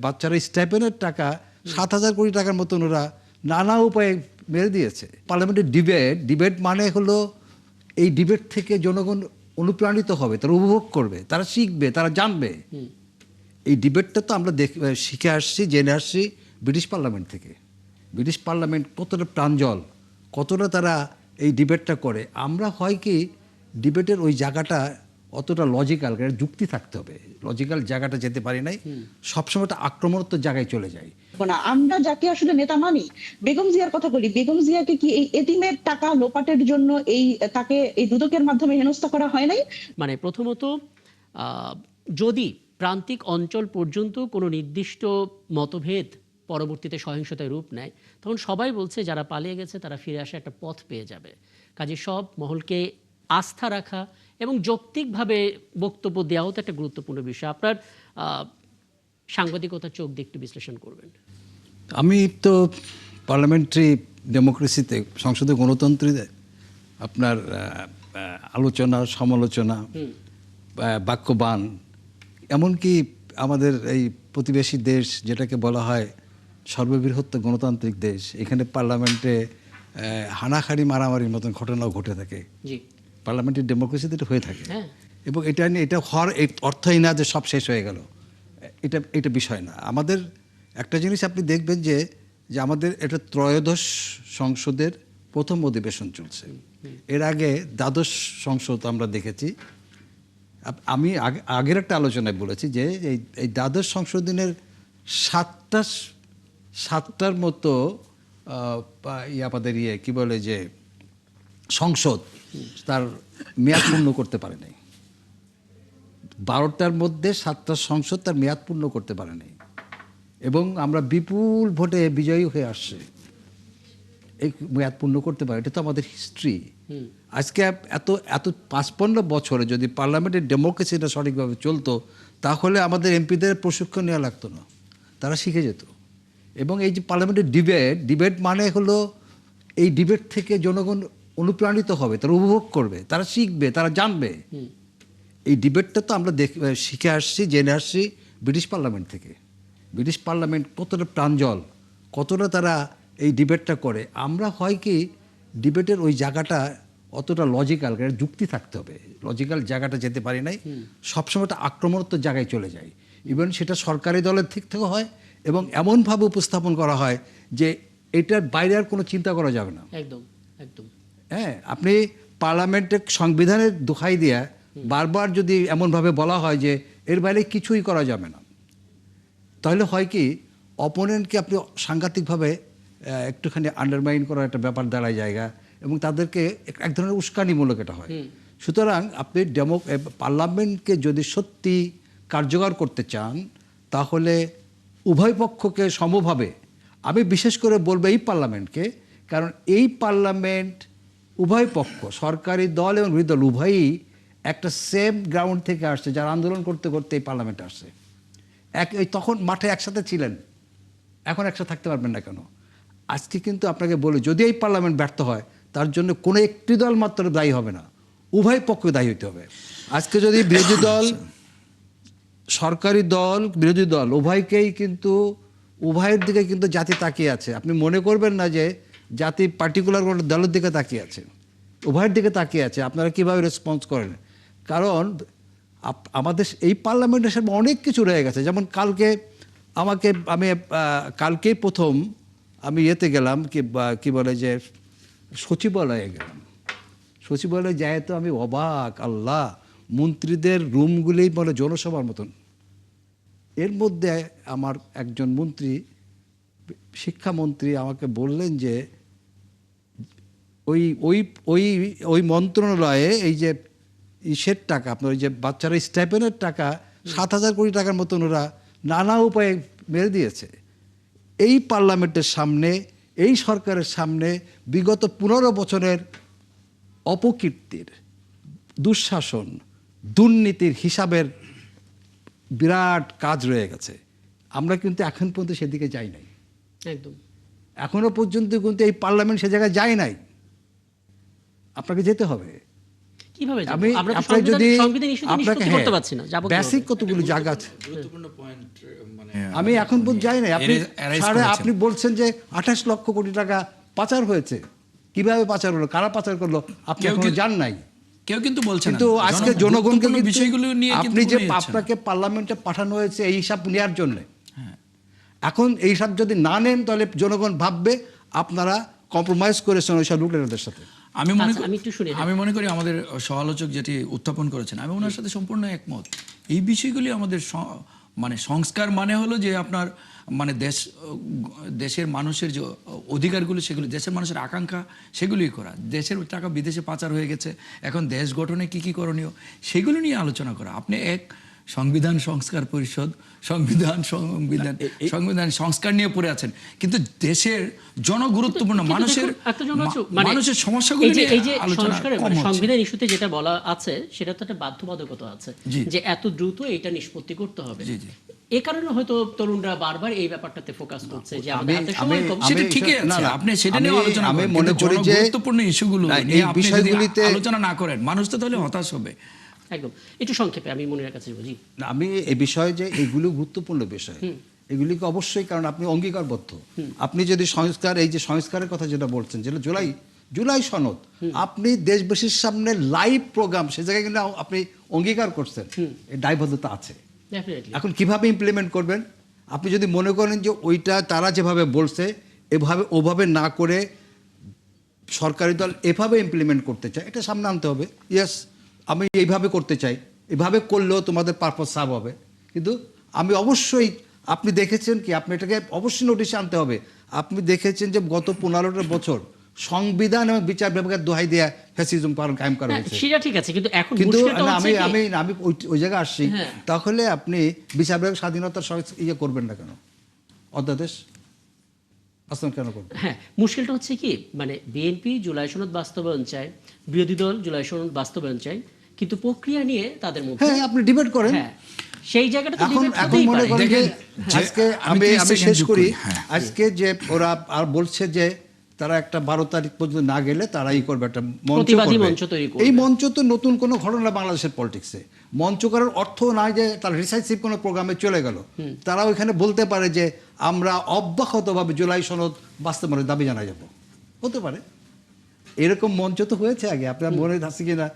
বাচ্চারা স্টাইপেন্ডের টাকা 7,000 কোটি টাকার মতন ওরা নানা উপায়ে মেরে দিয়েছে। পার্লামেন্টের ডিবেট মানে হলো এই ডিবেট থেকে জনগণ অনুপ্রাণিত হবে, তারা উপভোগ করবে, তারা শিখবে, তারা জানবে। এই ডিবেটটা তো আমরা শিখে আসছি, জেনে আসছি ব্রিটিশ পার্লামেন্ট থেকে। ব্রিটিশ পার্লামেন্ট কতটা প্রাঞ্জল, কতটা তারা এই ডিবেটটা করে। আমরা হয় কি ডিবেটের ওই জায়গাটা অতটা লজিক্যাল, যুক্তি থাকতে হবে, লজিক্যাল জায়গাটা যেতে পারি নাই, সবসময় একটা আক্রমণাত্মক জায়গায় চলে যায়। না, আমরা যাকে আসলে নেতা মানি, বেগম জিয়ার কথা বলি, বেগম জিয়াকে কি এই এতিমের টাকা লোপাটের জন্য তাকে এই দুদকের মাধ্যমে হেনস্থা করা হয় নাই? মানে প্রথমত যদি প্রান্তিক অঞ্চল পর্যন্ত কোনো নির্দিষ্ট মতভেদ পরবর্তীতে সহিংসতায় রূপ নেয়, তখন সবাই বলছে যারা পালিয়ে গেছে তারা ফিরে আসা একটা পথ পেয়ে যাবে। কাজে সব মহলকে আস্থা রাখা এবং যৌক্তিকভাবে বক্তব্য দেওয়াও তো একটা গুরুত্বপূর্ণ বিষয়। আপনার সাংবাদিকতার চোখ দিয়ে একটু বিশ্লেষণ করবেন। আমি তো পার্লামেন্টারি ডেমোক্রেসিতে, সংসদীয় গণতন্ত্রে আপনার আলোচনা, সমালোচনা, বাক্যবান, এমনকি আমাদের এই প্রতিবেশী দেশ যেটাকে বলা হয় সর্ববৃহৎ গণতান্ত্রিক দেশ, এখানে পার্লামেন্টে হানাহানি মারামারির মতন ঘটনাও ঘটে থাকে। পার্লামেন্টারি ডেমোক্রেসিতে এটা হয়ে থাকে। এবং এটা নিয়ে এটা হওয়ার অর্থই না যে সব শেষ হয়ে গেল, এটা বিষয় না। আমাদের একটা জিনিস আপনি দেখবেন যে আমাদের এটা ত্রয়োদশ সংসদের প্রথম অধিবেশন চলছে। এর আগে দ্বাদশ সংসদ আমরা দেখেছি। আমি আগের একটা আলোচনায় বলেছি যে এই দ্বাদশ সংশোধনের সাতটার মতো আমাদের কি বলে যে সংসদ তার মেয়াদ পূর্ণ করতে পারে নাই। 12টার মধ্যে 7টা সংসদ তার মেয়াদ পূর্ণ করতে পারে নাই, এবং আমরা বিপুল ভোটে বিজয়ী হয়ে আসছে এই মেয়াদ পূর্ণ করতে পারে। এটা তো আমাদের হিস্ট্রি। আজকে এত 55 বছরে যদি পার্লামেন্টের ডেমোক্রেসিটা সঠিকভাবে চলতো, তাহলে আমাদের এমপিদের প্রশিক্ষণ নেওয়া লাগতো না, তারা শিখে যেত। এবং এই যে পার্লামেন্টের ডিবেট মানে হলো এই ডিবেট থেকে জনগণ অনুপ্রাণিত হবে, তারা উপভোগ করবে, তারা শিখবে, তারা জানবে। এই ডিবেটটা তো আমরা শিখে আসছি, জেনে আসছি ব্রিটিশ পার্লামেন্ট থেকে। ব্রিটিশ পার্লামেন্ট কতটা প্রাঞ্জল, কতটা তারা এই ডিবেটটা করে। আমরা হয় কি ডিবেটের ওই জায়গাটা অতটা লজিক্যাল, যুক্তি থাকতে হবে, লজিক্যাল জায়গাটা যেতে পারি নাই, সবসময় একটা আক্রমণাত্মক জায়গায় চলে যায়। ইভেন সেটা সরকারি দলের দিক থেকে হয়, এবং এমনভাবে উপস্থাপন করা হয় যে এটার বাইরে আর কোনো চিন্তা করা যাবে না। একদম একদম। হ্যাঁ, আপনি পার্লামেন্টের সংবিধানের দোহাই দিয়ে বারবার যদি এমনভাবে বলা হয় যে এর বাইরে কিছুই করা যাবে না, তাহলে হয় কি অপোনেন্টকে আপনি সাংঘাতিকভাবে একটুখানি আন্ডারমাইন করার একটা ব্যাপার দাঁড়ায় জায়গা, এবং তাদেরকে এক ধরনের উস্কানিমূলক এটা হয়। সুতরাং আপনি পার্লামেন্টকে যদি সত্যি কার্যকর করতে চান, তাহলে উভয় পক্ষকে সমভাবে, আমি বিশেষ করে বলবো এই পার্লামেন্টকে, কারণ এই পার্লামেন্ট উভয় পক্ষ, সরকারি দল এবং বিরোধী দল উভয়ই একটা সেম গ্রাউন্ড থেকে আসছে, যারা আন্দোলন করতে করতে এই পার্লামেন্টে আসছে। তখন মাঠে একসাথে ছিলেন, এখন একসাথে থাকতে পারবেন না কেন? আজকে কিন্তু আপনাকে বলি, যদি এই পার্লামেন্ট ব্যর্থ হয়, তার জন্য কোনো একটি দল মাত্র দায়ী হবে না, উভয় পক্ষ দায়ী হইতে হবে। আজকে যদি বিরোধী দল, সরকারি দল, বিরোধী দল উভয়কেই কিন্তু, উভয়ের দিকে কিন্তু জাতি তাকিয়ে আছে। আপনি মনে করবেন না যে জাতি পার্টিকুলার কোনো দলের দিকে তাকিয়ে আছে, উভয়ের দিকে তাকিয়ে আছে। আপনারা কীভাবে রেসপন্স করেন? কারণ আমাদের এই পার্লামেন্টের সামনে অনেক কিছু রয়ে গেছে। যেমন আমি কালকেই প্রথম আমি ইয়েতে গেলাম, কি বলে যে সচিবালয়ে গেলাম। সচিবালয়ে যায় তো আমি অবাক, আল্লাহ, মন্ত্রীদের রুমগুলোই বলে জনসভার মতন। এর মধ্যে আমার একজন মন্ত্রী, শিক্ষামন্ত্রী, আমাকে বললেন যে ওই মন্ত্রণালয়ে এই যে ইসের টাকা, আপনার ওই যে বাচ্চারা স্টাইপেন্ডের টাকা 7,000 কোটি টাকার মতন ওরা নানা উপায়ে মেরে দিয়েছে। এই পার্লামেন্টের সামনে, এই সরকারের সামনে বিগত 15 বছরের অপকীর্তির, দুঃশাসন, দুর্নীতির হিসাবের বিরাট কাজ রয়ে গেছে। আমরা কিন্তু এখন পর্যন্ত সেদিকে যাই নাই। একদম, এখনো পর্যন্ত কিন্তু এই পার্লামেন্ট সে জায়গায় যায় নাই। আপনাকে যেতে হবে। কিভাবে যাবো? আমি আমরা তো আপনার যদি সংবিধান ইস্যুতে আপনাকে নিষ্পত্তি করতে পারছি না, যাবো বেসিক কিভাবে? কতগুলো জায়গা আছে গুরুত্বপূর্ণ পয়েন্ট মানে আমি এখন পর্যন্ত যাই না। আপনি erase সাড়ে করেছেন। আপনি বলছেন যে 28 লক্ষ কোটি টাকা পাচার হয়েছে, কিভাবে পাচার হলো, কারা পাচার করলো, আপনি কেউ এখনো কি- জান নাই। কেউ কিন্তু বলছে না কিন্তু আজকে জনগণকে গুরুত্বপূর্ণ কিন্তু বিষয়গুলো নিয়ে কিন্তু আপনি যে কোনো ইয়ে হচ্ছে না। আপনাকে পার্লামেন্টে পাঠানো হয়েছে এই হিসাব নেওয়ার জন্য, এখন এই হিসাব যদি না নেন তাহলে জনগণ ভাববে আপনারা কম্প্রোমাইজ করেছেন ওইসব লুটেরাদের সাথে। আমি মনে আচ্ছা, আমি একটু শুনি, হ্যাঁ। আমি মনে করি আমাদের সমালোচক যেটি উত্থাপন করেছেন, আমি ওনার সাথে সম্পূর্ণ একমত। এই বিষয়গুলি আমাদের মানে সংস্কার মানে হলো যে আপনার মানে দেশের মানুষের যে অধিকারগুলো, সেগুলি দেশের মানুষের আকাঙ্ক্ষা, সেগুলিই করা। দেশের টাকা বিদেশে পাচার হয়ে গেছে, এখন দেশ গঠনে কি কি করণীয় সেগুলো নিয়ে আলোচনা করা। আপনি এক সংবিধান সংস্কার পরিষদ, সংবিধান সংস্কার নিয়ে পড়ে আছেন, কিন্তু দেশের জনগুরুত্বপূর্ণ কিন্তু মানুষের দেখুন, একটা জন্য হচ্ছে, মানে মানুষের সমস্যাগুলো নিয়ে এই যে আলোচনা সংস্কারের কম মানে হচ্ছে। সংবিধান ইস্যুতে যেটা বলা আছে সেটা তো একটা বাধ্যবাধকতা আছে জি। যে এত দ্রুত এটা নিষ্পত্তি করতে হবে। জি, জি। এই কারণে হয়তো তরুণরা বারবার এই ব্যাপারটাতে ফোকাস করছে যে আমাদের হাতে আমি- সময় কম। আমি- সেটা ঠিকই না, আছে, না, আপনি সেটা নিয়ে আমি- আলোচনা আমি করেন, মনে কিন্তু করি যে জনগুরুত্বপূর্ণ ইস্যুগুলো না, নিয়ে এই আপনি যদি বিষয়গুলিতে- আলোচনা না করেন, মানুষ তো তাহলে হতাশ হবে। একদম একটু সংক্ষেপে আমি মনিরের কাছে বুঝি। না, আমি এই বিষয়ে যে এগুলো গুরুত্বপূর্ণ বিষয়, এগুলিকে অবশ্যই, কারণ আপনি অঙ্গীকারবদ্ধ। আপনি যদি সংস্কার, এই যে সংস্কারের কথা যেটা বলছেন, যেটা জুলাই সনদ, আপনি দেশবাসীর সামনে লাইভ প্রোগ্রাম, সে জায়গায় কিন্তু আপনি অঙ্গীকার করছেন, এই দায়বদ্ধতা আছে। ডেফিনেটলি। এখন কিভাবে ইমপ্লিমেন্ট করবেন? আপনি যদি মনে করেন যে ওইটা তারা যেভাবে বলছে ওভাবে না করে সরকারি দল এভাবে ইমপ্লিমেন্ট করতে চায়, এটা সামনে আনতে হবে। ইয়েস, আমি এইভাবে করতে চাই, এভাবে করলেও তোমাদের পারপাস সার্ভ হবে। কিন্তু আমি অবশ্যই, আপনি দেখেছেন কি, আপনি এটাকে অবশ্যই নোটিশে আনতে হবে। আপনি দেখেছেন যে গত 15টা বছর সংবিধান এবং বিচার বিভাগের দোহাই দেয়া ফ্যাসিজম কায়েম করা হ্যাঁ, হয়েছে। সেটা ঠিক আছে, কিন্তু এখন কিন্তু মুশকিলটা না, হচ্ছে আমি কি- আমি আমি ওই জায়গায় আসছি। হ্যাঁ। তাহলে আপনি বিচার বিভাগ স্বাধীনতার ইয়ে করবেন না কেন? অধ্যাদেশ বাস্তবায়ন কেন করবেন? হ্যাঁ, মুশকিলটা হচ্ছে কি, মানে বিএনপি জুলাই সনদ বাস্তবায়ন চায়, বিরোধী দল জুলাই সনদ বাস্তবায়ন চায়, কিন্তু প্রক্রিয়া নিয়ে তাদের মধ্যে, হ্যাঁ, আপনি ডিবেট করেন। হ্যাঁ, সেই জায়গাটা তো এখন debate এখন হতেই মনে পারে। করেন যে দেখেন, যে আজকে আমি আমি 30 আমি সেকেন্ড শেষ যোগ করি। করি, হ্যাঁ। আজকে যে ওরা আর বলছে যে তারা একটা 12 তারিখ পর্যন্ত না গেলে তারা ই করবে, একটা মঞ্চ প্রতিবাদী করবে। মঞ্চ তৈরি করবে। এই মঞ্চ তো নতুন কোনো ঘটনা বাংলাদেশের পলিটিক্সে। মঞ্চ করার অর্থ নয় যে তারা রিসাইসিভ কোনো প্রোগ্রামে চলে গেল। তারা ওইখানে বলতে পারে যে আমরা অব্যাহতভাবে জুলাই সনদ বাস্তবায়নের দাবি জানাই যাব, হতে পারে। এরকম মঞ্চ তো হয়েছে আগে, আপনার মনে আছে কিনা?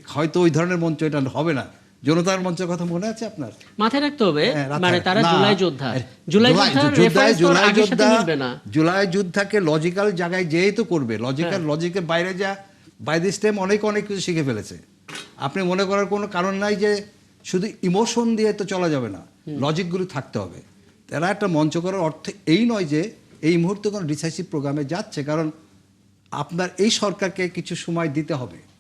হয়তো ওই ধরনের মঞ্চ এটা হবে না। জনতার মঞ্চের কথা মনে আছে আপনার? মাথায় রাখতে হবে, হ্যাঁ, মানে তারা না, জুলাই যোদ্ধা, জুলাই যোদ্ধার reference তো আর আগের সাথে মিলবে না। জুলাই যুদ্ধাকে লজিক্যাল জায়গায় যেই তো করবে, লজিকের বাইরে বাই দিস টাইম অনেক কিছু শিখে ফেলেছে। আপনি মনে করার কোনো কারণ নাই যে শুধু ইমোশন দিয়ে তো চলা যাবে না, লজিকগুলো থাকতে হবে। তারা একটা মঞ্চ করার অর্থ এই নয় যে এই মুহূর্তে কোনো ডিসাইসিভ প্রোগ্রামে যাচ্ছে, কারণ আপনার এই সরকারকে কিছু সময় দিতে হবে,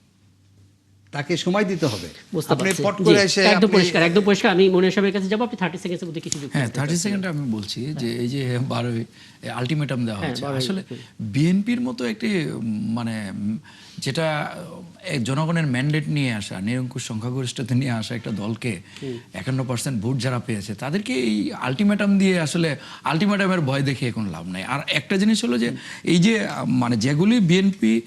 তাকে সময় দিতে হবে। বুঝতে আপনি পারছি। পট করে জি, এসে একদম আপনি- পরিষ্কার, একদম পরিষ্কার। আমি মনির সাহেবের কাছে যাবো, আপনি 30 সেকেন্ডের মধ্যে কিছু যুক্ত হ্যাঁ, করতে 30 চাচ্ছেন। সেকেন্ডে আমি বলছি যে এই যে 12 আলটিমেটাম দেওয়া হ্যাঁ, হচ্ছে, 12 আসলে বিএনপির মতো একটি মানে যেটা জনগণের ম্যান্ডেট নিয়ে আসা, নিরঙ্কুশ সংখ্যাগরিষ্ঠতা নিয়ে আসা একটা দলকে 51% ভোট যারা পেয়েছে, তাদেরকে এই আলটিমেটাম দিয়ে আসলে আলটিমেটামের ভয় দেখিয়ে কোনো লাভ নাই। আর একটা জিনিস হলো যে এই যে মানে যেগুলি বিএনপি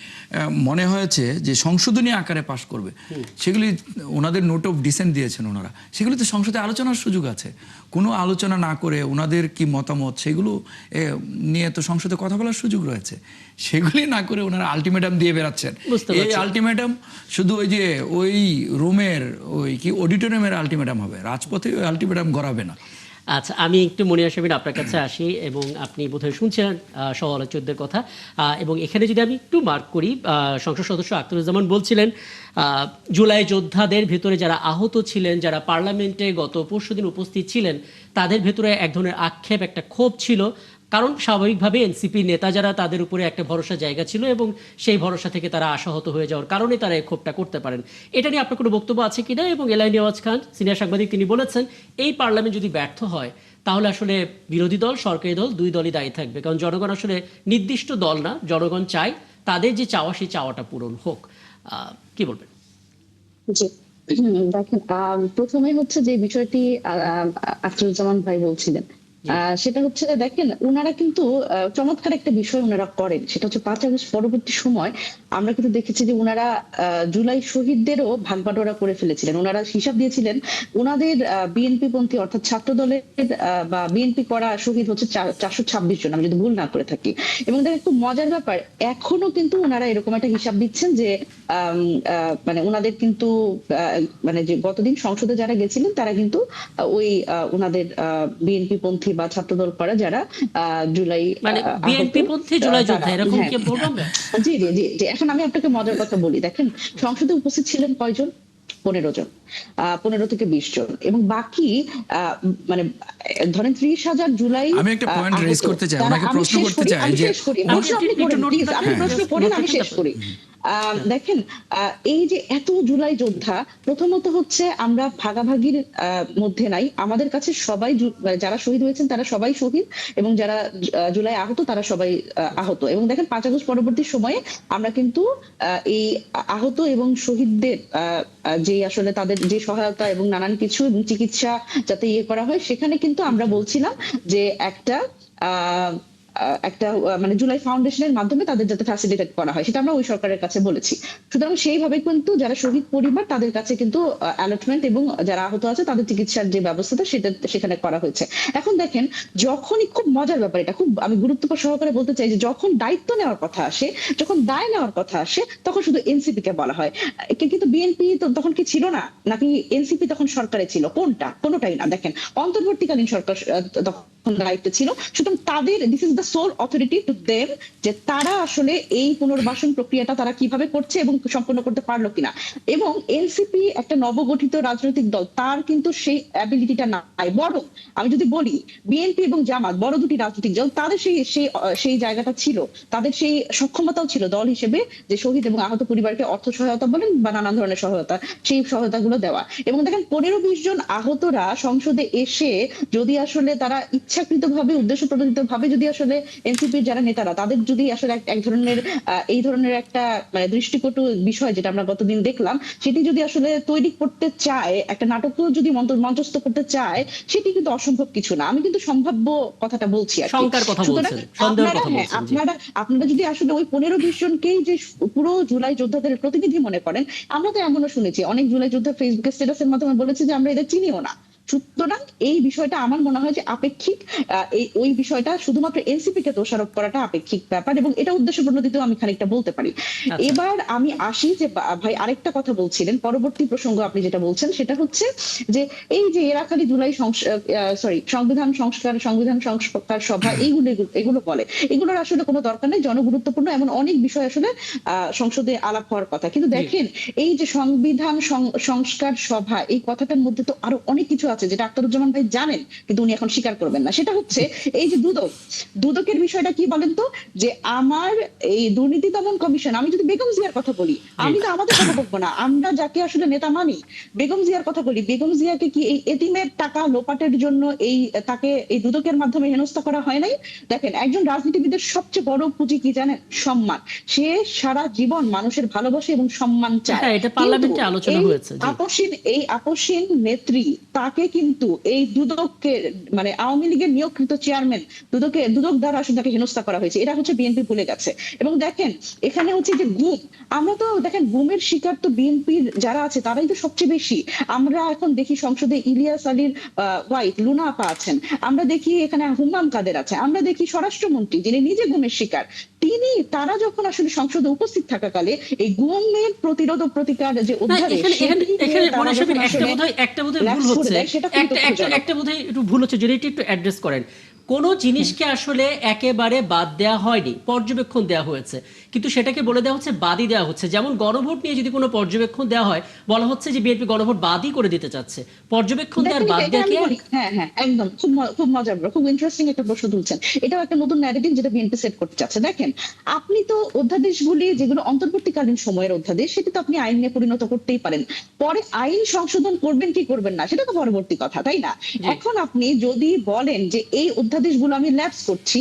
মনে হয়েছে যে সংশোধনী আকারে পাশ করবে, সেগুলি ওনাদের নোট অফ ডিসেন্ট দিয়েছেন ওনারা, সেগুলিতে সংসদে আলোচনার সুযোগ আছে। কোনো আলোচনা না করে ওনাদের কি মতামত সেগুলো নিয়ে তো সংসদে কথা বলার সুযোগ রয়েছে, সেগুলি না করে ওনারা আলটিমেটাম দিয়ে বেড়াচ্ছেন। বুঝতে এই পারছি। আলটিমেটাম শুধু ওই যে ওই রুমের ওই কি অডিটোরিয়ামের আলটিমেটাম হবে, রাজপথে ওই আলটিমেটাম গড়াবে না। আচ্ছা, আমি একটু মনির সাহেবের আপনার কাছে আসি, এবং আপনি বোধহয় শুনছেন সহ-আলোচকদের কথা, এবং এখানে যদি আমি একটু মার্ক করি, সংসদ সদস্য আখতারুজ্জামান বলছিলেন জুলাই যোদ্ধাদের ভেতরে যারা আহত ছিলেন, যারা পার্লামেন্টে গত পরশুদিন উপস্থিত ছিলেন, তাদের ভেতরে এক ধরনের আক্ষেপ, একটা ক্ষোভ ছিল, কারণ স্বাভাবিকভাবে এনসিপি নেতা যারা, তাদের উপরে একটা ভরসা জায়গা ছিল, এবং সেই ভরসা থেকে তারা আশাহত হয়ে যাওয়ার কারণে তারা এই ক্ষোভটা করতে পারেন। এটা নিয়ে আপনার কোনো বক্তব্য আছে কিনা? এবং এলাইন আওয়াজ খান, সিনিয়র সাংবাদিক, তিনি বলেছেন এই পার্লামেন্ট যদি ব্যর্থ হয় তাহলে আসলে বিরোধী দল, সরকারি দল, দুই দলই দায়ী থাকবে, কারণ জনগণ আসলে নির্দিষ্ট দল না, জনগণ চায় তাদের যে চাওয়া, সেই চাওয়াটা পূরণ হোক। কি বলবেন? জি, দেখেন, প্রথমে হচ্ছে যে বিষয়টি আখতারুজ্জামান ভাই বলছিলেন সেটা হচ্ছে যে দেখেন ওনারা কিন্তু চমৎকার একটা বিষয় ওনারা করেন, সেটা হচ্ছে 5 আগস্ট পরবর্তী সময় আমরা কিন্তু দেখেছি যে ওনারা জুলাই শহীদদেরও ভাগ বাটোয়ারা করে ফেলেছিলেন। ওনারা হিসাব দিয়েছিলেন ওনাদের বিএনপি পন্থী অর্থাৎ ছাত্র দলের বা বিএনপি করা শহীদ হচ্ছে 426 জন, আমি যদি ভুল না করে থাকি। এবং দেখেন খুব মজার ব্যাপার, এখনো কিন্তু ওনারা এরকম একটা হিসাব দিচ্ছেন যে মানে ওনাদের কিন্তু মানে যে গতদিন সংসদে যারা গেছিলেন তারা কিন্তু ওই ওনাদের বিএনপি পন্থী বা ছাত্রদল করা যারা জুলাই মানে আহত, বিএনপি পন্থী জুলাই যোদ্ধা তারা, এরকম হ্যাঁ। কি বলবো আমরা? জি জি জি জি। এখন আমি আপনাকে মজার কথা বলি, দেখেন সংসদে উপস্থিত ছিলেন কয়জন? 15 জন, 15 থেকে 20 জন, এবং বাকি মানে ধরেন 30,000 জুলাই আমি একটা পয়েন্ট রেজ আহত। করতে চাই, তারা- ওনাকে আমি প্রশ্ন শেষ করতে করি, চাই আমি যে শেষ করি, আপনি প্রশ্ন আপনি একটু করেন, নোট প্লিজ, আপনি হ্যাঁ, প্রশ্ন করেন, আমি নোটটা শেষ করি। দেখেন এই যে এত জুলাই যোদ্ধা, প্রথমত হচ্ছে আমরা ভাগাভাগির মধ্যে নাই, আমাদের কাছে সবাই মানে যারা শহীদ হয়েছেন তারা সবাই শহীদ, এবং যারা জুলাই আহত তারা সবাই আহত। এবং দেখেন 5 আগস্ট পরবর্তী সময়ে আমরা কিন্তু এই আহত এবং শহীদদের যে আসলে তাদের যে সহায়তা এবং নানান কিছু এবং চিকিৎসা যাতে করা হয়, সেখানে কিন্তু আমরা বলছিলাম যে একটা একটা মানে জুলাই ফাউন্ডেশনের মাধ্যমে তাদের যাতে ফ্যাসিলিটেট করা হয়, সেটা আমরা ওই সরকারের কাছে বলেছি। সুতরাং সেইভাবে কিন্তু যারা শহীদ পরিবার তাদের কাছে কিন্তু অ্যালটমেন্ট এবং যারা আহত আছে তাদের চিকিৎসার যে ব্যবস্থাটা সেটা সেখানে করা হয়েছে। এখন দেখেন, যখনই, খুব মজার ব্যাপার, এটা খুব আমি গুরুত্ব সহকারে বলতে চাই, যে যখন দায়িত্ব নেওয়ার কথা আসে, যখন দায় নেওয়ার কথা আসে, তখন শুধু এনসিপি কে বলা হয়। কিন্তু বিএনপি তো তখন কি ছিল না, নাকি এনসিপি তখন সরকারে ছিল? কোনটা? কোনোটাই না। দেখেন অন্তর্বর্তীকালীন সরকার তখন দায়িত্ব ছিল, সুতরাং তাদের this is the sole authority to them, যে তারা আসলে এই পুনর্বাসন প্রক্রিয়াটা তারা কিভাবে করছে এবং সম্পন্ন করতে পারলো কিনা। এবং এনসিপি একটা নবগঠিত রাজনৈতিক দল, তার কিন্তু সেই অ্যাবিলিটিটা নাই। বরং আমি যদি বলি বিএনপি এবং জামাত বড় দুটি রাজনৈতিক দল, তাদের সেই সেই সেই জায়গাটা ছিল, তাদের সেই সক্ষমতাও ছিল দল হিসেবে, যে শহীদ এবং আহত পরিবারকে অর্থ সহায়তা বলেন বা নানান ধরনের সহায়তা, সেই সহায়তাগুলো দেওয়া। এবং দেখেন 15-20 জন আহতরা সংসদে এসে যদি আসলে তারা ইচ্ছাকৃতভাবে উদ্দেশ্য প্রণোদিত ভাবে যদি আসলে এনসিপির যারা নেতারা তাদের যদি আসলে এক ধরনের এই ধরনের একটা মানে দৃষ্টিকটু বিষয়, যেটা আমরা গতদিন দেখলাম, সেটি যদি আসলে তৈরি করতে চায়, একটা নাটকও যদি মঞ্চস্থ করতে চায়, সেটি কিন্তু অসম্ভব কিছু না। আমি কিন্তু সম্ভাব্য কথাটা বলছি আর কি। শঙ্কার কথা সুতরাং বলছেন, সন্দেহের আপনারা, কথা হ্যাঁ, বলছেন, জি। আপনারা যদি আসলে ওই 15-20 জনকেই যে পুরো জুলাই যোদ্ধাদের প্রতিনিধি মনে করেন, আমরা তো এমনও শুনেছি অনেক জুলাই যোদ্ধা ফেসবুকে স্ট্যাটাসের মাধ্যমে বলেছে যে আমরা এদের চিনিও না। সুতরাং এই বিষয়টা আমার মনে হয় যে আপেক্ষিক, এই ওই বিষয়টা শুধুমাত্র এনসিপি কে দোষারোপ করাটা আপেক্ষিক ব্যাপার, এবং এটা উদ্দেশ্য প্রণোদিত আমি খানিকটা বলতে পারি। আচ্ছা। এবার আমি আসি যে ভাই আরেকটা কথা বলছিলেন, পরবর্তী প্রসঙ্গ আপনি যেটা বলছেন সেটা হচ্ছে যে এই যে এরাকালি জুলাই সংবিধান সংস্কার সভা, এগুলো বলে, এগুলোর আসলে কোনো দরকার নেই, জনগুরুত্বপূর্ণ এমন অনেক বিষয় আসলে সংসদে আলাপ হওয়ার কথা। কিন্তু দেখেন এই যে সংবিধান সংস্কার সভা, এই কথাটার মধ্যে তো আরো অনেক কিছু আছে যেটা আখতারুজ্জামান ভাই জানেন, কিন্তু উনি এখন স্বীকার করবেন না। সেটা হচ্ছে এই যে দুদকের বিষয়টা কি বলেন তো, যে আমার এই দুর্নীতি দমন কমিশন, আমি যদি বেগম জিয়ার কথা বলি, আমি তো আমাদের কথা বলবো না, আমরা যাকে আসলে নেতা মানি, বেগম জিয়ার কথা বলি, বেগম জিয়াকে কি এই এতিমের টাকা লোপাটের জন্য তাকে এই দুদকের মাধ্যমে হেনস্থা করা হয় নাই? দেখেন একজন রাজনীতিবিদের সবচেয়ে বড় পুঁজি কি জানেন? সম্মান। সে সারা জীবন মানুষের ভালোবাসা এবং সম্মান চায়। হ্যাঁ, এটা পার্লামেন্টে আলোচনা হয়েছে, জি। আপসীন নেত্রী তাকে কিন্তু এই দুদকের মানে আওয়ামী লীগের নিয়োগকৃত চেয়ারম্যান দুদক দ্বারা আসলে তাকে হেনস্থা করা হয়েছে। এটা হচ্ছে বিএনপি ভুলে গেছে। এবং দেখেন এখানে হচ্ছে যে গুম, আমরা তো দেখেন গুমের শিকার তো বিএনপির যারা আছে তারাই তো সবচেয়ে বেশি। আমরা এখন দেখি সংসদে ইলিয়াস আলীর ওয়াইফ লুনা আপা আছেন, আমরা দেখি এখানে হুমাম কাদের আছে, আমরা দেখি স্বরাষ্ট্রমন্ত্রী যিনি নিজে গুমের শিকার, তারা যখন আসলে সংসদে উপস্থিত থাকাকালে এই গুমের প্রতিরোধ ও প্রতিকার যে না, উদ্ধারে এখানে মনে হয় একটা বোধহয় ভুল হচ্ছে, একটা বোধহয় একটু ভুল হচ্ছে, যদি একটু অ্যাড্রেস করেন। কোন জিনিসকে আসলে একেবারে বাদ দেওয়া হয়নি, পর্যবেক্ষণ দেওয়া হয়েছে, কিন্তু সেটাকে বলে দেওয়া হচ্ছে বাদই দেওয়া হচ্ছে। যেমন গণভোট নিয়ে যদি কোনো পর্যবেক্ষণ দেওয়া হয়, বলা হচ্ছে যে বিএনপি গণভোট বাদই করে দিতে চাচ্ছে। পর্যবেক্ষণ দেওয়ার বাদ দেওয়া কি? হ্যাঁ হ্যাঁ, একদম খুব মজার, খুব ইন্টারেস্টিং একটা প্রশ্ন তুলছেন। এটাও একটা নতুন ন্যারেটিভ যেটা বিএনপি সেট করতে চাচ্ছে। দেখেন আপনি তো অধ্যাদেশগুলি যেগুলো অন্তর্বর্তীকালীন সময়ের অধ্যাদেশ, সেটা তো আপনি আইনে পরিণত করতেই পারেন, পরে আইন সংশোধন করবেন কি করবেন না সেটা তো পরবর্তী কথা, তাই না? এখন আপনি যদি বলেন যে এই অধ্যাদেশগুলো আমি ল্যাপস করছি,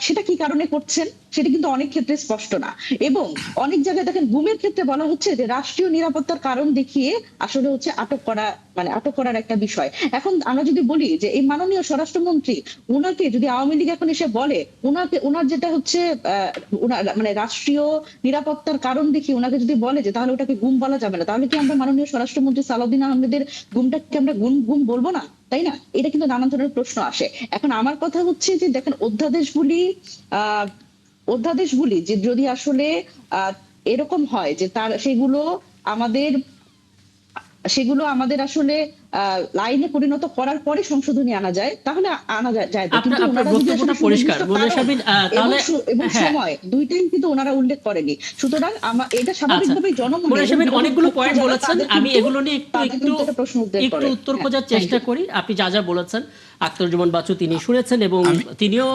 সেটা কি কারণে করছেন সেটা কিন্তু অনেক ক্ষেত্রে স্পষ্ট না। এবং অনেক জায়গায় দেখেন গুমের ক্ষেত্রে বলা হচ্ছে যে রাষ্ট্রীয় নিরাপত্তার কারণ দেখিয়ে আসলে হচ্ছে আটক করা, মানে আটক করার একটা বিষয়। এখন আমরা যদি বলি যে এই মাননীয় স্বরাষ্ট্রমন্ত্রী, উনাকে যদি আওয়ামী লীগ এখন এসে বলে ওনার যেটা হচ্ছে মানে রাষ্ট্রীয় নিরাপত্তার কারণ দেখিয়ে ওনাকে যদি বলে যে তাহলে ওটাকে গুম বলা যাবে না, তাহলে কি আমরা মাননীয় স্বরাষ্ট্রমন্ত্রী সালাউদ্দিন আহমেদের গুমটাকে আমরা গুম গুম বলবো না? তাই না? এটা কিন্তু নানান ধরনের প্রশ্ন আসে। এখন আমার কথা হচ্ছে যে দেখেন অধ্যাদেশগুলি যে যদি আসলে এরকম হয় যে তার সেগুলো আমাদের আসলে লাইনে পরিণত করার পরে সংশোধনী আনা যায়, তাহলে আনা যায়। আপনার কিন্তু ওনারা যদি বক্তব্যটা আসলে পরিষ্কার সুনির্দিষ্ট মোনা কারণ সাবিন, এবং তাহলে এবং হ্যাঁ, সময় দুইটাই কিন্তু ওনারা উল্লেখ করেনি। সুতরাং এটা আচ্ছা স্বাভাবিকভাবেই জনমনে মোনা এবং সাবিন বিরোধী অনেকগুলো পক্ষ পয়েন্ট যারা বলেছেন, তাদের আমি কিন্তু এগুলো নিয়ে একটা প্রশ্ন উদ্বেগ একটু করে। উত্তর হ্যাঁ, খোঁজার thank চেষ্টা you. করি। আপনি যা যা বলেছেন আখতারুজ্জামান বাচ্চু তিনি শুনেছেন, এবং তিনিও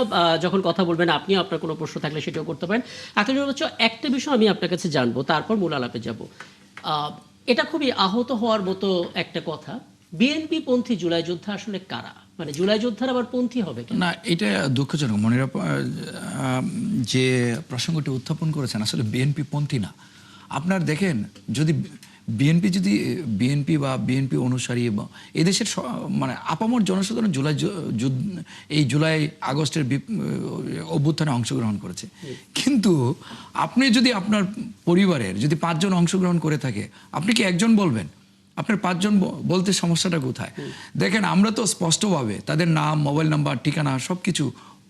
যখন কথা বলবেন আপনিও আপনার কোনো প্রশ্ন থাকলে সেটাও করতে পারেন। আখতারুজ্জামান বাচ্চু, একটা বিষয় আমি আপনার কাছে জানবো, তারপর মূল আলাপে যাব। এটা খুবই আহত হওয়ার মতো একটা কথা, বিএনপি পন্থী জুলাই যোদ্ধা আসলে কারা? মানে জুলাই যোদ্ধার আবার পন্থী হবে কেন? না, এটা দুঃখজনক। মনিরা যে প্রসঙ্গটি উত্থাপন করেছেন আসলে বিএনপি পন্থী না। আপনার দেখেন, যদি বিএনপি বা বিএনপি অনুসারী বা এদেশের মানে আপামর জনসাধারণ এই জুলাই আগস্টের অভ্যুত্থানে অংশগ্রহণ করেছে, কিন্তু আপনি যদি আপনার পরিবারের যদি 5 জন অংশগ্রহণ করে থাকে, আপনি কি একজন বলবেন? আপনার 5 জন বলতে সমস্যাটা কোথায়? দেখেন, আমরা তো স্পষ্টভাবে তাদের নাম, মোবাইল নাম্বার, ঠিকানা সবকিছু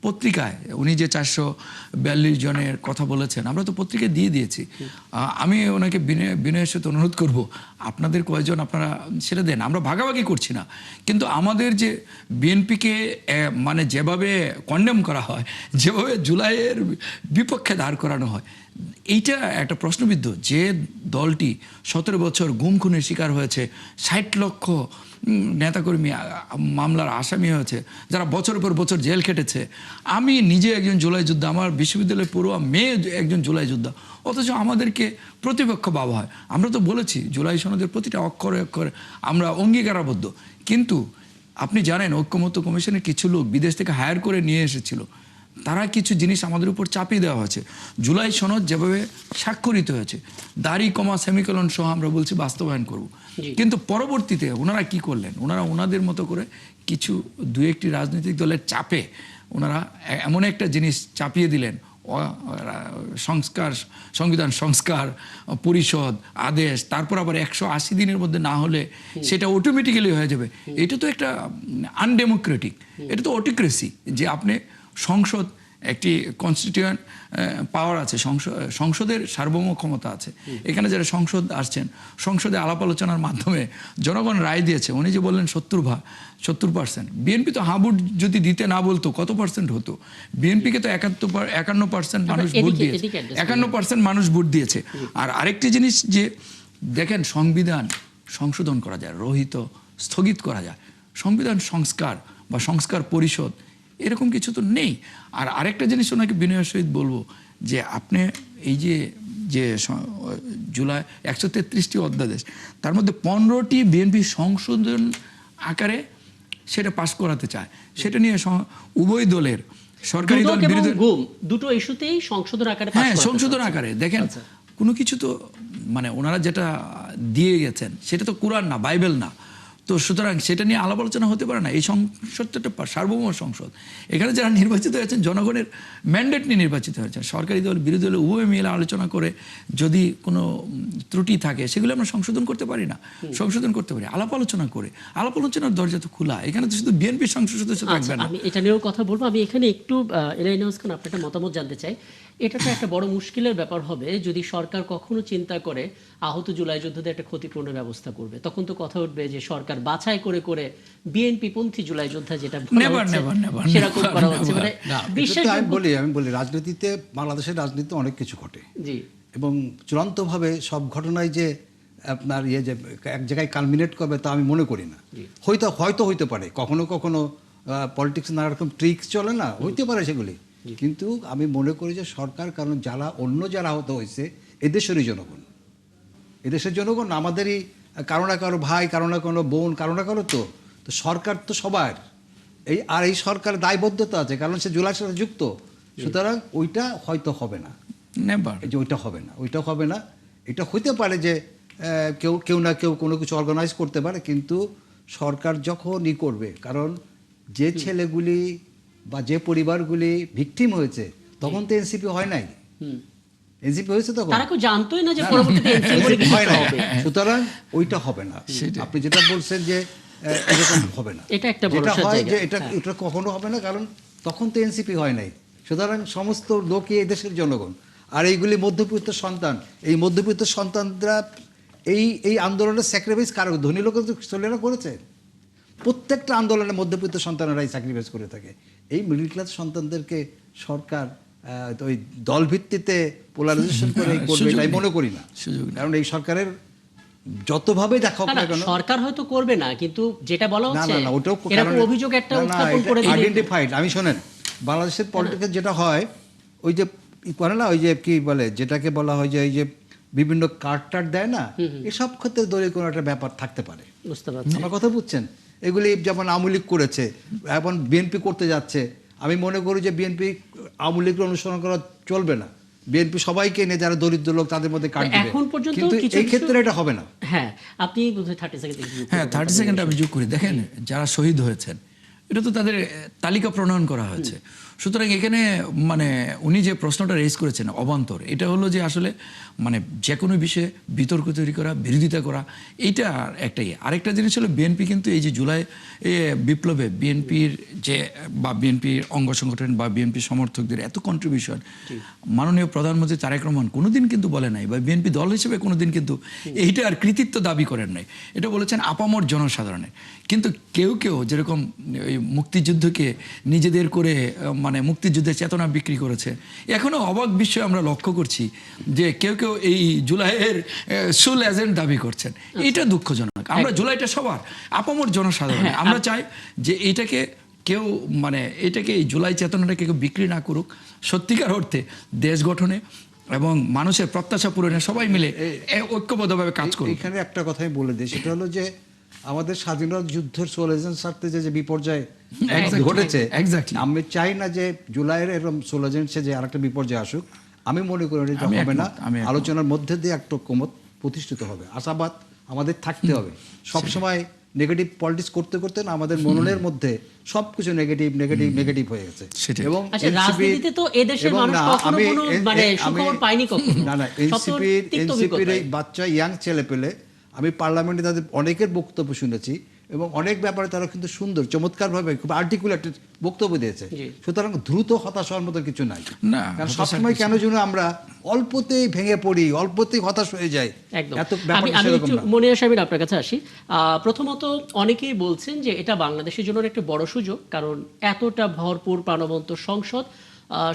পত্রিকায়, উনি যে 442 জনের কথা বলেছেন আমরা তো পত্রিকায় দিয়ে দিয়েছি। আমি ওনাকে বিনয়ের সাথে অনুরোধ করব, আপনাদের কয়জন আপনারা সেটা দেন, আমরা ভাগাভাগি করছি না। কিন্তু আমাদের যে বিএনপিকে মানে যেভাবে কন্ডেম করা হয়, যেভাবে জুলাইয়ের বিপক্ষে দাঁড় করানো হয়, এইটা একটা প্রশ্নবিদ্ধ। যে দলটি 17 বছর গুম খুনের শিকার হয়েছে, 60 লক্ষ নেতাকর্মী মামলার আসামি হয়েছে, যারা বছরের পর বছর জেল খেটেছে। আমি নিজে একজন জুলাই যোদ্ধা, আমার বিশ্ববিদ্যালয়ের পড়ুয়া মেয়ে একজন জুলাই যোদ্ধা, অথচ আমাদেরকে প্রতিপক্ষ ভাবা হয়। আমরা তো বলেছি জুলাই সনদের প্রতিটা অক্ষরে অক্ষরে আমরা অঙ্গীকারাবদ্ধ, কিন্তু আপনি জানেন ঐক্যমত্য কমিশনের কিছু লোক বিদেশ থেকে হায়ার করে নিয়ে এসেছিল, তারা কিছু জিনিস আমাদের উপর চাপিয়ে দেওয়া হয়েছে। জুলাই সনদ যেভাবে স্বাক্ষরিত হয়েছে, দাড়ি কমা সেমিকোলন সহ আমরা বলছি বাস্তবায়ন করব, কিন্তু পরবর্তীতে ওনারা কি করলেন? ওনারা ওনাদের মতো করে কিছু 2-1টি রাজনৈতিক দলের চাপে ওনারা এমন একটা জিনিস চাপিয়ে দিলেন, সংবিধান সংস্কার পরিষদ আদেশ, তারপর আবার 180 দিনের মধ্যে না হলে সেটা অটোমেটিক্যালি হয়ে যাবে। এটা তো একটা আনডেমোক্রেটিক, এটা তো অটোক্রেসি, যে আপনি সংসদ একটি কনস্টিটিউয়েন্ট পাওয়ার আছে, সংসদের সার্বভৌম ক্ষমতা আছে। এখানে যারা সংসদ আসছেন, সংসদে আলাপ আলোচনার মাধ্যমে জনগণ রায় দিয়েছে। উনি যে বললেন 70%, বিএনপি তো হাবুড যদি দিতে না বলতো কত পার্সেন্ট হতো? বিএনপিকে তো 51% মানুষ ভোট দিয়েছে, 51% মানুষ ভোট দিয়েছে। আর আরেকটি জিনিস যে দেখেন, সংবিধান সংশোধন করা যায়, স্থগিত করা যায়, সংবিধান সংস্কার বা সংস্কার পরিষদ এরকম কিছু তো নেই। আর আরেকটা জিনিস ওনাকে বিনয়ের সহিত বলবো, যে আপনি এই যে জুলাই 133টি অধ্যাদেশ, তার মধ্যে 15টি বিএনপি সংশোধন আকারে সেটা পাস করাতে চায়। সেটা নিয়ে উভয় দলের, সরকারি দল, বিরোধী গুম দুটো ইস্যুতেই সংশোধন আকারে পাস করাতে সংশোধন আকারে। দেখেন, কোনো কিছু তো মানে ওনারা যেটা দিয়ে গেছেন সেটা তো কোরআন না, বাইবেল না, তো সুতরাং সেটা নিয়ে আলাপ আলোচনা হতে পারে না। এই সংসদটা একটা সার্বভৌম সংসদ, এখানে যারা নির্বাচিত হয়েছেন জনগণের ম্যান্ডেট নিয়ে নির্বাচিত হয়েছেন। সরকারি দল বিরোধী দল উভয় মিলে আলোচনা করে যদি কোনো ত্রুটি থাকে সেগুলো আমরা সংশোধন করতে পারি না, সংশোধন করতে পারি আলাপ আলোচনা করে। আলাপ আলোচনার দরজা তো খোলা, এখানে তো শুধু বিএনপি সংসদ সদস্য থাকবে না। আমি এটা নিয়েও কথা বলবো। আমি এখানে একটু এলাইনাস খান আপনার মতামত জানতে চাই। এটা তো একটা বড় মুশকিলের ব্যাপার হবে যদি সরকার কখনো চিন্তা করে আহত জুলাই যোদ্ধাদের একটা ক্ষতিপূরণের ব্যবস্থা করবে, তখন তো কথা উঠবে যে সরকার বাছাই করে করে বিএনপি পন্থী জুলাই যোদ্ধা যেটা সেরকম করা হচ্ছে। মানে আমি বলি রাজনীতিতে, বাংলাদেশের রাজনীতিতে অনেক কিছু ঘটে, জি, এবং চূড়ান্তভাবে সব ঘটনায় যে আপনার যে এক জায়গায় কালমিনেট করবে তা আমি মনে করি না। হয়তো হইতে পারে, কখনো কখনো পলিটিক্স নানা রকম ট্রিক্স চলে না, হইতে পারে সেগুলি, কিন্তু আমি মনে করি যে সরকার, কারণ যারা আহত হয়েছে এদেশেরই জনগণ, এদেশের জনগণ আমাদেরই, কারো না কারো ভাই, কারো না কারো বোন, কারো না কারো, তো সরকার তো সবার, এই সরকারের দায়বদ্ধতা আছে, কারণ সে জুলাইয়ের সাথে যুক্ত, সুতরাং ওইটা হয়তো হবে না, নেভার। এই যে ওইটা হবে না। এটা হতে পারে যে কেউ না কেউ কোনো কিছু অর্গানাইজ করতে পারে, কিন্তু সরকার যখনই করবে, কারণ যে ছেলেগুলি বা যে পরিবারগুলি ভিকটিম হয়েছে তখন তো এনসিপি হয় নাই, এনসিপি হয়েছে তখন তারা কেউ জানতোই না যে পরবর্তীতে NCP বলে কিছু হয় না, হবে। সুতরাং ওইটা হবে না। আপনি যেটা বলছেন যে এরকম হবে না, এটা একটা যেটা ভরসার হয় জায়গা। যে এটা হ্যাঁ। এটা কখনো হবে না, কারণ তখন তো এনসিপি হয় নাই। সুতরাং সমস্ত লোকই এই দেশের জনগণ, আর এইগুলি মধ্যবিত্ত সন্তান, এই মধ্যবিত্ত সন্তানরা এই আন্দোলনের স্যাক্রিফাইস কারো ধনী লোক ছেলেরা করেছে। প্রত্যেকটা আন্দোলনে মধ্যবিত্ত সন্তানেরাই স্যাক্রিফাইস করে থাকে। এই মিডল ক্লাস সন্তানদেরকে সরকার ওই দল ভিত্তিতে পোলারাইজেশন করে করবে এটাই মনে করি না, কারণ এই সরকারের যতভাবে দেখা হোক না, না না, কেন, সরকার হয়তো করবে না, কিন্তু যেটা বলা না হচ্ছে না না ওটাও এরকম অভিযোগ একটা উত্থাপন করে দিলে আইডেন্টিফাইড। আমি শোনেন, বাংলাদেশের পলিটিক্যাল যেটা হয়, ওই যে করে না, ওই যে কি বলে, যেটাকে বলা হয় যে এই যে বিভিন্ন কার্ড দেয় না, এসব ক্ষেত্রে দলীয় কোনো একটা ব্যাপার থাকতে পারে। বুঝতে পারছি। আমার কথা বুঝছেন? এগুলি যেমন আওয়ামী লীগ করেছে, এখন বিএনপি করতে যাচ্ছে। আমি মনে করি যে বিএনপি আওয়ামী লীগের অনুসরণ করা চলবে না। বিএনপি সবাইকে নিয়ে যারা দরিদ্র লোক তাদের মধ্যে কার্ড দিবে, এখন পর্যন্ত কিন্তু কিছু এই ক্ষেত্রে এটা হবে না। হ্যাঁ, আপনি বোধহয় 30 সেকেন্ড। হ্যাঁ, 30 সেকেন্ড আমি যোগ করি। দেখেন, যারা শহীদ হয়েছেন এটা তো তাদের তালিকা প্রণয়ন করা হয়েছে। সুতরাং এখানে মানে উনি যে প্রশ্নটা রেজ করেছেন অবান্তর, এটা হলো যে আসলে মানে যে কোনো বিষয়ে বিতর্ক তৈরি করা, বিরোধিতা করা, এইটা একটাই। আরেকটা জিনিস হলো বিএনপি কিন্তু এই যে জুলাই বিপ্লবে বিএনপির যে বা বিএনপির অঙ্গ সংগঠন বা বিএনপি সমর্থকদের এত কন্ট্রিবিউশন, মাননীয় প্রধানমন্ত্রী তারেক রহমান কোনোদিন কিন্তু বলে নাই, বা বিএনপি দল হিসেবে কোনোদিন কিন্তু এইটার কৃতিত্ব দাবি করেন নাই। এটা বলেছেন আপামর জনসাধারণের। কিন্তু কেউ কেউ যেরকম ওই মুক্তিযুদ্ধকে নিজেদের করে মানে মুক্তিযুদ্ধের চেতনা বিক্রি করেছে, এখনো অবাক বিষয় আমরা লক্ষ্য করছি যে কেউ কেউ এই জুলাইয়ের সুল এজেন্ট দাবি করছেন। এটা দুঃখজনক। আমরা জুলাইটা সবার, আপামর জনসাধারণ, আমরা চাই যে এটাকে কেউ মানে এটাকে এই জুলাই চেতনাটাকে কেউ বিক্রি না করুক। সত্যিকার অর্থে দেশ গঠনে এবং মানুষের প্রত্যাশা পূরণে সবাই মিলে ঐক্যবদ্ধভাবে কাজ করুক। এখানে একটা কথাই বলে দিই, সেটা হলো যে আমাদের স্বাধীনতা যুদ্ধের সোলেজন স্বার্থে যে বিপর্যয় ঘটেছে, আমি চাই না যে জুলাইয়ের এরকম সোলেজন সে যে আরেকটা বিপর্যয় আসুক। আমি মনে করি এটা হবে না। আলোচনার মধ্যে দিয়ে একটা ঐক্যমত প্রতিষ্ঠিত হবে, আশাবাদ আমাদের থাকতে হবে। সবসময় নেগেটিভ পলিটিক্স করতে করতে না আমাদের মনের মধ্যে সবকিছু নেগেটিভ হয়ে গেছে। এবং রাজনীতিতে তো এদেশের মানুষ কখনো কোনো মানে সুখবর পায়নি কখনো। না না, এনসিপির এই বাচ্চা ইয়াং ছেলে পেলে আমি পার্লামেন্টে তাদের অনেকের বক্তব্য শুনেছি, এবং অনেক ব্যাপারে তারা কিন্তু সুন্দর চমৎকারভাবে খুব আর্টিকুলেটেড বক্তব্য দিয়েছে। সুতরাং দ্রুত হতাশ হওয়ার মতো কিছু নাই, কারণ সবসময় কেন যেন আমরা অল্পতেই ভেঙে পড়ি, অল্পতেই হতাশ হয়ে যাই। এত ব্যাপার সেরকম না। মনিয়া সাহেব, আপনার কাছে আসি। প্রথমত অনেকেই বলছেন যে এটা বাংলাদেশের জন্য একটা বড় সুযোগ, কারণ এতটা ভরপুর প্রাণবন্ত সংসদ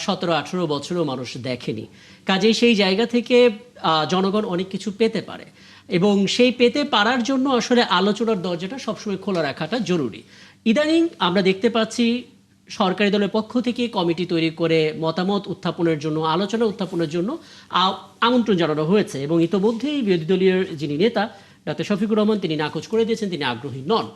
17-18 বছরও মানুষ দেখেনি। কাজেই সেই জায়গা থেকে জনগণ অনেক কিছু পেতে পারে, এবং সেই পেতে পারার জন্য আসলে আলোচনার দরজাটা সবসময় খোলা রাখাটা জরুরি। ইদানিং আমরা দেখতে পাচ্ছি সরকারি দলের পক্ষ থেকে কমিটি তৈরি করে মতামত উত্থাপনের জন্য, আলোচনা উত্থাপনের জন্য আমন্ত্রণ জানানো হয়েছে, এবং ইতোমধ্যেই বিরোধী দলীয় যিনি নেতা ডক্টর শফিকুর রহমান তিনি নাকচ করে দিয়েছেন, তিনি আগ্রহী নন।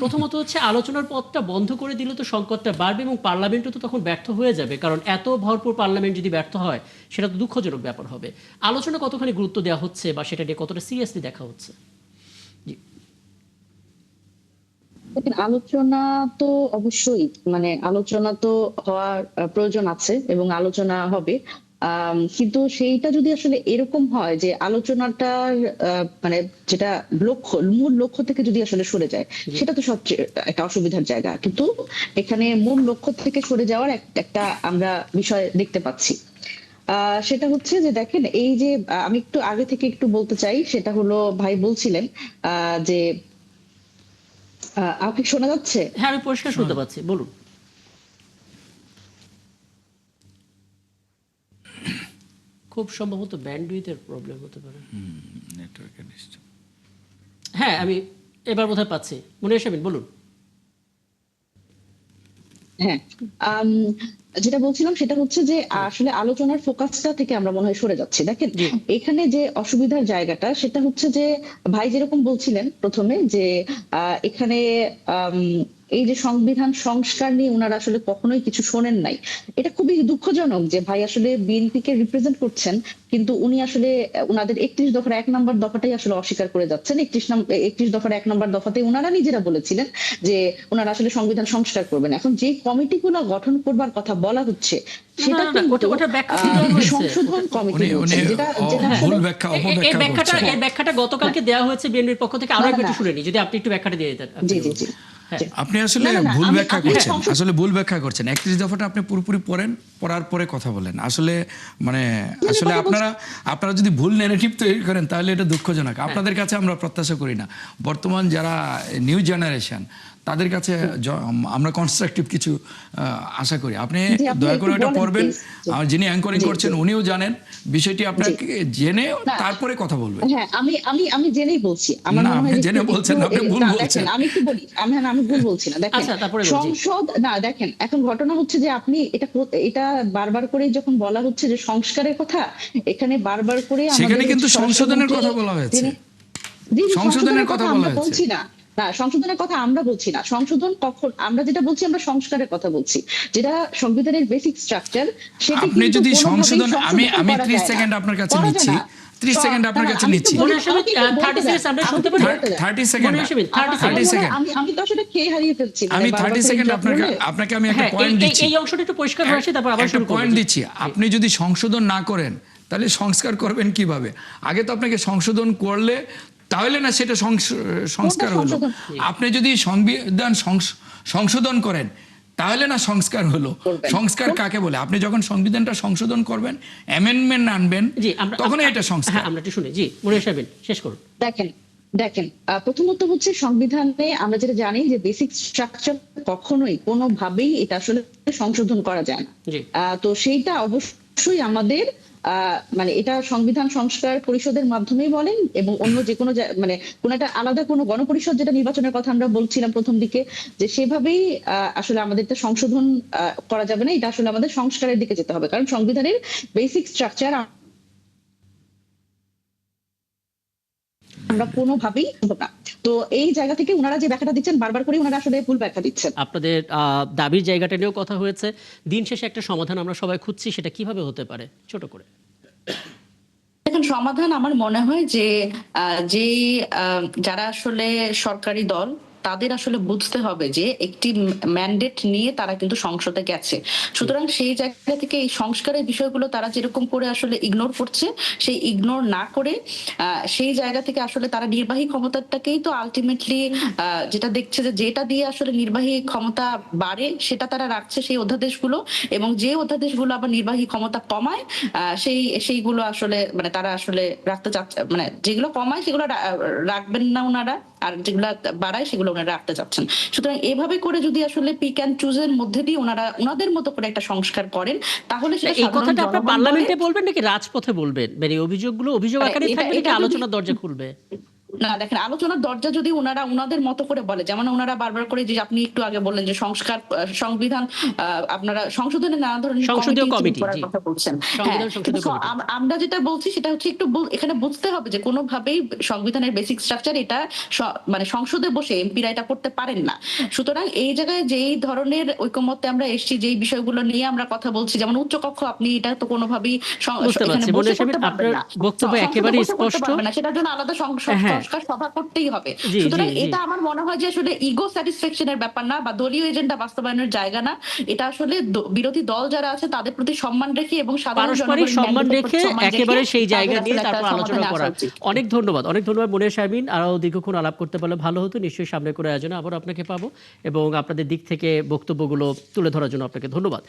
প্রথমত হচ্ছে আলোচনার পথটা বন্ধ করে দিলে তো সংকটটা বাড়বে, এবং পার্লামেন্টও তো তখন ব্যর্থ হয়ে যাবে, কারণ এত ভরপুর পার্লামেন্ট যদি ব্যর্থ হয় সেটা তো দুঃখজনক ব্যাপার হবে। আলোচনা কতখানি গুরুত্ব দেওয়া হচ্ছে বা সেটা নিয়ে কতটা সিরিয়াসলি দেখা হচ্ছে? আলোচনা তো অবশ্যই, মানে আলোচনা তো হওয়ার প্রয়োজন আছে এবং আলোচনা হবে, কিন্তু সেইটা যদি আসলে এরকম হয় যে আলোচনাটার মানে যেটা মূল লক্ষ্য থেকে যদি আসলে সরে যায়, সেটা তো সবচেয়ে একটা অসুবিধার জায়গা। কিন্তু এখানে মূল লক্ষ্য থেকে সরে যাওয়ার একটা আমরা বিষয় দেখতে পাচ্ছি। সেটা হচ্ছে যে দেখেন, এই যে আমি একটু আগে থেকে একটু বলতে চাই, সেটা হলো ভাই বলছিলেন যে আপনি শোনা যাচ্ছে? হ্যাঁ, আমি পরিষ্কার শুনতে পাচ্ছি, বলুন। খুব সম্ভবত ব্যান্ডউইথের প্রবলেম হতে পারে। হ্যাঁ, আমি এবার বোধহয় পাচ্ছি। মুনিয়া সাহেব বলুন। হ্যাঁ, যেটা বলছিলাম সেটা হচ্ছে যে আসলে আলোচনার ফোকাসটা থেকে আমরা মনে হয় সরে যাচ্ছি। দেখেন, এখানে যে অসুবিধার জায়গাটা সেটা হচ্ছে যে ভাই যেরকম বলছিলেন প্রথমে যে এখানে এই যে সংবিধান সংস্কার নিয়ে ওনারা আসলে কখনোই কিছু শোনেন নাই। এটা খুবই দুঃখজনক যে ভাই আসলে বিএনপিকে রিপ্রেজেন্ট করছেন, কিন্তু উনি আসলে উনাদের 31 দফার 1 নম্বর দফাটাই আসলে অস্বীকার করে যাচ্ছেন। 31 দফার 1 নম্বর দফাতে ওনারা নিজেরা বলেছিলেন যে ওনারা আসলে সংবিধান সংস্কার করবেন। এখন যে কমিটিগুলো গঠন করবার কথা বলা হচ্ছে সেটা না, কিন্তু ওটা ব্যাখ্যা কি দেওয়া হয়েছে? সংশোধন কমিটি উনি বলছে, যেটা যেটা ভুল আসলে ব্যাখ্যা এই অপব্যাখ্যা ব্যাখ্যাটা করছেন। এই ব্যাখ্যাটা গতকালকে দেওয়া হয়েছে বিএনপির পক্ষ থেকে, আরো না, একটু না। শুনে নিই, যদি আপনি একটু ব্যাখ্যাটা দিয়ে দিতেন। জি জি জি হ্যাঁ। জি। আপনি আসলে না, না, ভুল আমি- ব্যাখ্যা আমি করছেন, সংশোধন- আসলে ভুল ব্যাখ্যা করছেন। 31 দফাটা আপনি পুরোপুরি পড়ার পরে কথা বলেন। আসলে মানে আসলে আপনারা যদি ভুল ন্যারেটিভ তৈরি করেন তাহলে এটা দুঃখজনক। আপনাদের কাছে আমরা প্রত্যাশা করি না। বর্তমান যারা নিউ জেনারেশন তাদের কাছে আমরা কনস্ট্রাকটিভ কিছু আশা করি। আপনি জি, আপনি দয়া করে একটু ওটা বলেন, পড়বেন। please। জি। আর যিনি অ্যাঙ্করিং জি, করছেন জি। উনিও জানেন বিষয়টি, আপনাকে জেনে না। তারপরে কথা বলবেন। হ্যাঁ, আমি জেনেই বলছি। আমার না, মনে হয় আপনি যে জেনে একটু- বলছেন না, আপনি ভুল না, বলছেন। দেখেন আমি একটু বলি, আমি ভুল বলছি না। দেখেন আচ্ছা, তারপরে বলছি। দেখেন এখন ঘটনা হচ্ছে যে আপনি এটা বারবার করে যখন বলা হচ্ছে যে সংস্কারের কথা, এখানে বারবার করে সেখানে কিন্তু স্বরাষ্ট্রমন্ত্রী- সংশোধনের কথা বলা হয়েছে। জি, জি, সংশোধনের কথা বলা আমরা হয়েছে। বলছি না। না, সংশোধনের কথা আমরা বলছি না। সংশোধন কখন আমরা যেটা বলছি, আমরা সংস্কারের কথা বলছি, যেটা সংবিধানের বেসিক স্ট্রাকচার। সেটি আপনি কিন্তু যদি কোনোভাবেই সংশোধন আমি করা 30 যায় না। সেকেন্ড আপনার কাছে করা যায় নিচ্ছি। না। 30 সেকেন্ড আপনার না, না, কাছে আমি নিচ্ছি। একটু বলি, মনে হয় আমাকে একটু বলতে 30 দেন। সেকেন্ড আমরা আমাকে শুনতে একটু পারি? বলতে দেন। 30 সেকেন্ড। মনে হয় 30 আমার মনে হয় সেকেন্ড। আমি তো আসলে খেয়ে হারিয়ে ফেলছি। আমি বারবার 30 করে সেকেন্ড interrupt করলে। আপনাকে আমি একটা হ্যাঁ, পয়েন্ট দিচ্ছি। এই অংশটা একটু পরিষ্কার হয়ে আসে, তারপর আবার একটা শুরু করব। পয়েন্ট দিচ্ছি। আপনি যদি সংশোধন না করেন তাহলে সংস্কার করবেন কিভাবে? আগে তো আপনাকে সংশোধন করলে তাহলে না সেটা সংস্কার হলো। সংশোধন? আপনি যদি সংবিধান সংশোধন করেন তাহলে না সংস্কার হলো। করবেন। সংস্কার কাকে বলে? আপনি যখন সংবিধানটা সংশোধন করবেন, অ্যামেন্ডমেন্ট আনবেন, জি, আমরা তখনই এটা সংস্কার। হ্যাঁ, আমরা একটু শুনি। জি, মনির সাহেব শেষ করুন। দেখেন দেখেন প্রথমত হচ্ছে সংবিধানে আমরা যেটা জানি যে বেসিক স্ট্রাকচার কখনোই কোনোভাবেই এটা আসলে সংশোধন করা যায় না। জি। তো সেইটা অবশ্যই আমাদের মানে এটা সংবিধান সংস্কার পরিষদের মাধ্যমেই বলেন, এবং অন্য যে কোনো মানে কোন একটা আলাদা কোনো গণপরিষদ, যেটা নির্বাচনের কথা আমরা বলছিলাম প্রথম দিকে, যে সেভাবেই আসলে আমাদের এটা সংশোধন করা যাবে না। এটা আসলে আমাদের সংস্কারের দিকে যেতে হবে, কারণ সংবিধানের বেসিক স্ট্রাকচার আমরা কোনোভাবেই সম্ভব না। তো এই জায়গা থেকে ওনারা যে ব্যাখ্যাটা দিচ্ছেন, বারবার করে ওনারা আসলে ভুল ব্যাখ্যা দিচ্ছেন। আপনাদের দাবির জায়গাটা নিয়েও কথা হয়েছে। দিন শেষে একটা সমাধান আমরা সবাই খুঁজছি, সেটা কিভাবে হতে পারে ছোট করে? দেখেন, সমাধান আমার মনে হয় যে যে যারা আসলে সরকারি দল, তাদের আসলে বুঝতে হবে যে একটি ম্যান্ডেট নিয়ে তারা কিন্তু সংসদে গেছে। সুতরাং সেই জায়গা থেকে এই সংস্কারের বিষয়গুলো তারা যেরকম করে আসলে ইগনোর করছে, সেই ইগনোর না করে সেই জায়গা থেকে আসলে তারা নির্বাহী ক্ষমতাটাকেই তো আলটিমেটলি যেটা দেখছে যে যেটা দিয়ে আসলে নির্বাহী ক্ষমতা বাড়ে সেটা তারা রাখছে, সেই অধ্যাদেশগুলো, এবং যে অধ্যাদেশগুলো আবার নির্বাহী ক্ষমতা কমায় সেইগুলো আসলে মানে তারা আসলে রাখতে চাচ্ছে, মানে যেগুলো কমায় সেগুলো রাখবেন না ওনারা, আর যেগুলো বাড়ায় সেগুলো ওনারা রাখতে চাচ্ছেন। সুতরাং এভাবে করে যদি আসলে পিক অ্যান্ড চুজের মধ্যে দিয়ে ওনারা ওনাদের মতো করে একটা সংস্কার করেন, তাহলে সেটা এই সাধারণ কথাটা আপনার জনগণ পার্লামেন্টে বলে- বলবেন নাকি রাজপথে বলবেন? মানে অভিযোগগুলো অভিযোগ আকারে এটা- থাকবে নাকি এটা যদি- আলোচনার দরজা খুলবে? না, দেখেন, আলোচনার দরজা যদি ওনারা ওনাদের মতো করে বলে, যেমন ওনারা বারবার করে, যে আপনি একটু আগে বললেন যে সংবিধান আপনারা সংশোধনের নানা ধরনের সংসদীয় কমিটি, করার জি। কথা বলছেন। সংবিধান হ্যাঁ, সংসদীয় কিন্তু কমিটি। আমরা যেটা বলছি সেটা হচ্ছে একটু এখানে বুঝতে হবে যে কোনোভাবেই সংবিধানের বেসিক স্ট্রাকচার এটা মানে সংসদে বসে এমপিরা এটা করতে পারেন না। সুতরাং এই জায়গায় যেই ধরনের ঐকমত্যে আমরা এসেছি, যেই বিষয়গুলো নিয়ে আমরা কথা বলছি, যেমন উচ্চকক্ষ, আপনি এটা তো কোনোভাবেই বুঝতে পারছি। এখানে বসে মনির সাহেব, করতে পারবেন আপনার না। বক্তব্য সংসদে একেবারেই বসে করতে স্পষ্ট। পারবেন না, সেটার জন্য আলাদা হ্যাঁ। সংস্কার সভা করতেই হবে। জি, সুতরাং জি, জি। এটা আমার মনে হয় যে আসলে ইগো স্যাটিসফ্যাকশনের ব্যাপার না, বা দলীয় এজেন্ডা বাস্তবায়নের জায়গা না। এটা আসলে বিরোধী দল যারা আছে তাদের প্রতি সম্মান রেখে এবং সাধারণ পারস্পরিক জনগণের সম্মান mandate-এর রেখে প্রতি সম্মান একেবারে রেখে সেই তাদের জায়গা আসলে নিয়ে একটা তারপর আলোচনা সমাধানে করা। আসা উচিত। অনেক ধন্যবাদ মনির সাহেবিন। আরো দীর্ঘক্ষণ আলাপ করতে পারলে ভালো হতো। নিশ্চয়ই সামনে করে আয়োজনে আবার আপনাকে পাবো, এবং আপনাদের দিক থেকে বক্তব্যগুলো তুলে ধরার জন্য আপনাকে ধন্যবাদ।